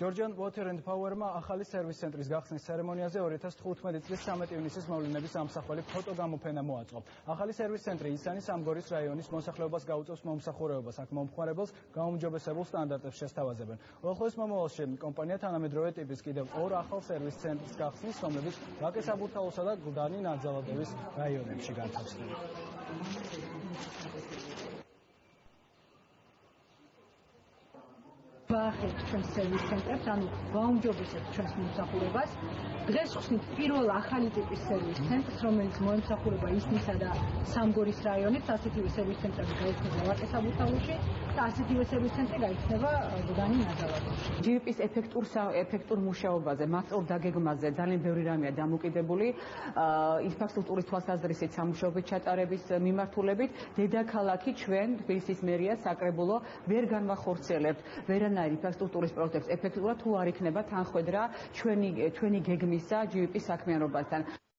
Georgian Water and Power-მა ახალი სერვის ცენტრის გახსნის ცერემონიაზე 2015 წლის 13 ივნისის მოვლენების ამსახველი ფოტოგამოფენა მოაწყო. ახალი სერვის ცენტრი ისანი სამგორის რაიონის მოსახლეობას გაუწევს მომსახურებობას, აქ მომხმარებელს გაუმჯობესებულ სტანდარტებს შესთავაზებენ. უახლოეს მომავალში კომპანია თანამედროვე ტიპის კიდევ 2 ახალ სერვის ცენტრის გახსნის, რომლებიც ვაკე საბურთალოსა და გლდანი ნაძალადევის რაიონებში განთავსდება. Ვაახერხებთ ჩვენს სერვის ცენტრებს, ანუ ვაუმჯობესებთ ჩვენს მომსახურებას. დღეს ხსნით პირველ ახალი ტიპის სერვის ცენტრს, რომელიც მოემსახურება ისნისა და სამგორის რაიონებს, ასეთივე სერვის ცენტრები გაიხსნება ვაკე საბურთალოში და ასეთივე სერვის ცენტრი გაიხსნება გლდანი ნაძალადეში. GP-ის ეფექტურ მუშაობაზე, მასწორ დაგეგმაზე ძალიან ბევრი რამეა დამოკიდებული. ინფრასტრუქტურის თვალსაზრისით სამუშაოების ჩატარების მიმართულებით დედაქალაქი ჩვენ თბილისის მერია საკრებულო ვერ განვახორციელებთ ვერანაირ ინფრასტრუქტურის პროექტებს ეფექტურად თუ არ იქნება თანხვედრა ჩვენი გეგმისა GP-ის საქმიანობასთან.